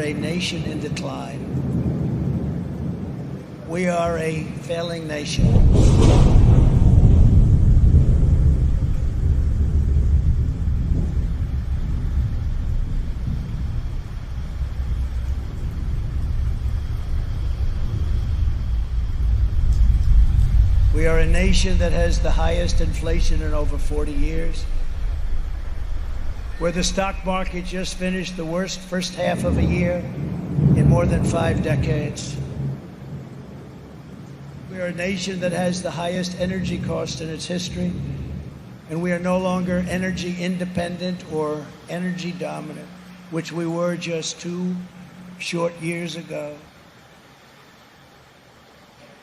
a nation in decline. We are a failing nation. We are a nation that has the highest inflation in over 40 years, where the stock market just finished the worst first half of a year in more than 5 decades. We are a nation that has the highest energy cost in its history, and we are no longer energy independent or energy dominant, which we were just 2 short years ago.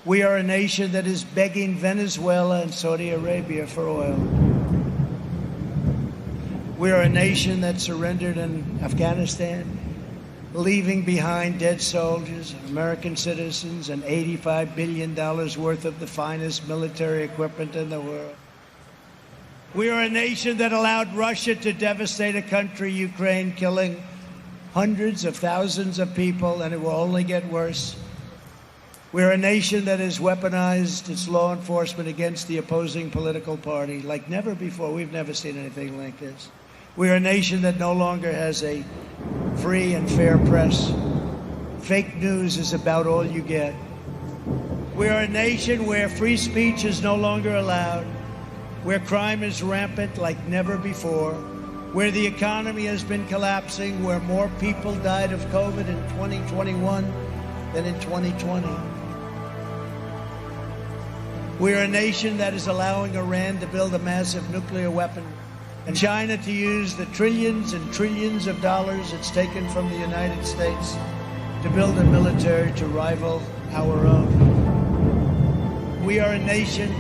We are a nation that is begging Venezuela and Saudi Arabia for oil. We are a nation that surrendered in Afghanistan, leaving behind dead soldiers, American citizens, and $85 billion worth of the finest military equipment in the world. We are a nation that allowed Russia to devastate a country, Ukraine, killing hundreds of thousands of people, and it will only get worse. We're a nation that has weaponized its law enforcement against the opposing political party like never before. We've never seen anything like this. We're a nation that no longer has a free and fair press. Fake news is about all you get. We are a nation where free speech is no longer allowed, where crime is rampant like never before, where the economy has been collapsing, where more people died of COVID in 2021 than in 2020. We're a nation that is allowing Iran to build a massive nuclear weapon and China to use the trillions and trillions of dollars it's taken from the United States to build a military to rival our own. We are a nation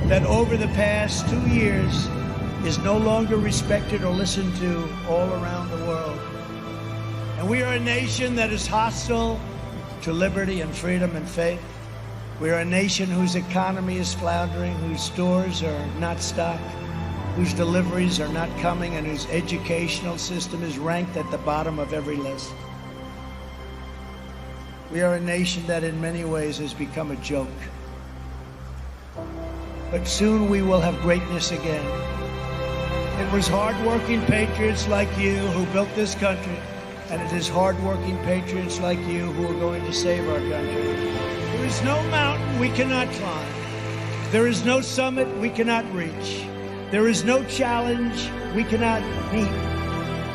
that over the past 2 years is no longer respected or listened to all around the world. And we are a nation that is hostile to liberty and freedom and faith. We are a nation whose economy is floundering, whose stores are not stocked, whose deliveries are not coming, and whose educational system is ranked at the bottom of every list. We are a nation that in many ways has become a joke. But soon we will have greatness again. It was hard-working patriots like you who built this country, and it is hard-working patriots like you who are going to save our country. There is no mountain we cannot climb. There is no summit we cannot reach. There is no challenge we cannot meet.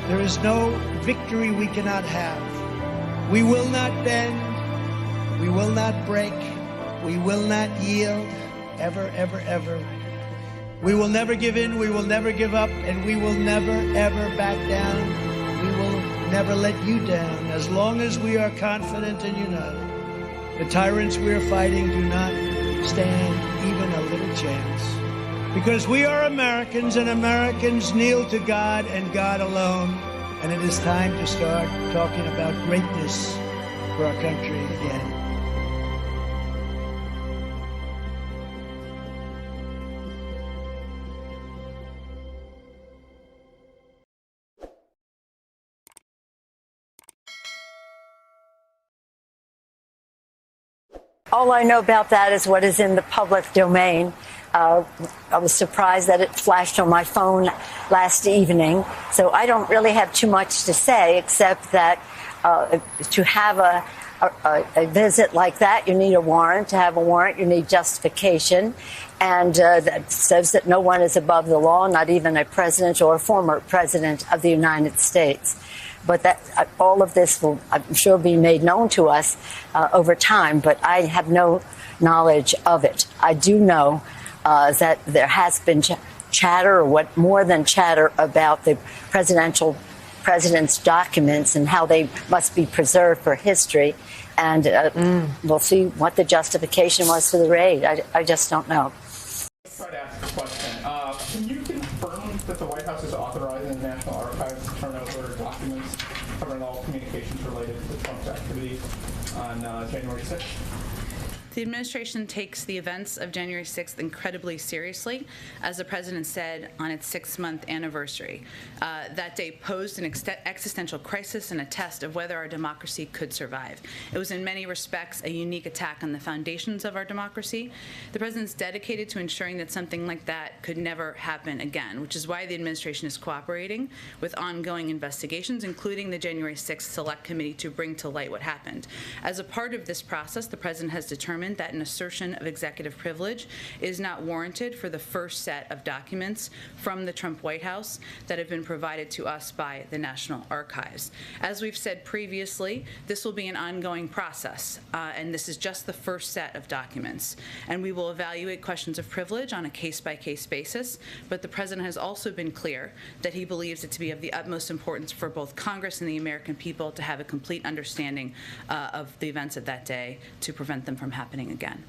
There is no victory we cannot have. We will not bend. We will not break. We will not yield. Ever, ever, ever. We will never give in. We will never give up. And we will never, ever back down. We will never let you down as long as we are confident and united. The tyrants we are fighting do not stand even a little chance. Because we are Americans, and Americans kneel to God and God alone. And it is time to start talking about greatness for our country again. All I know about that is what is in the public domain. I was surprised that it flashed on my phone last evening. So I don't really have too much to say, except that to have a visit like that, you need a warrant. To have a warrant, you need justification. And that says that no one is above the law, not even a president or a former president of the United States. But that all of this will, I'm sure, be made known to us over time. But I have no knowledge of it. I do know that there has been chatter, or what more than chatter, about the president's documents and how they must be preserved for history. And we'll see what the justification was for the raid. I just don't know. Let's try to ask a question. Can you confirm that the White House is authorizing the National Archives to turn over documents covering all communications related to Trump's activity on January 6th? The administration takes the events of January 6th incredibly seriously, as the president said on its 6-month anniversary. That day posed an existential crisis and a test of whether our democracy could survive. It was in many respects a unique attack on the foundations of our democracy. The president's dedicated to ensuring that something like that could never happen again, which is why the administration is cooperating with ongoing investigations, including the January 6th Select Committee, to bring to light what happened. As a part of this process, the president has determined that an assertion of executive privilege is not warranted for the first set of documents from the Trump White House that have been provided to us by the National Archives. As we've said previously, this will be an ongoing process, and this is just the first set of documents. And we will evaluate questions of privilege on a case-by-case basis, but the president has also been clear that he believes it to be of the utmost importance for both Congress and the American people to have a complete understanding of the events of that day to prevent them from happening again.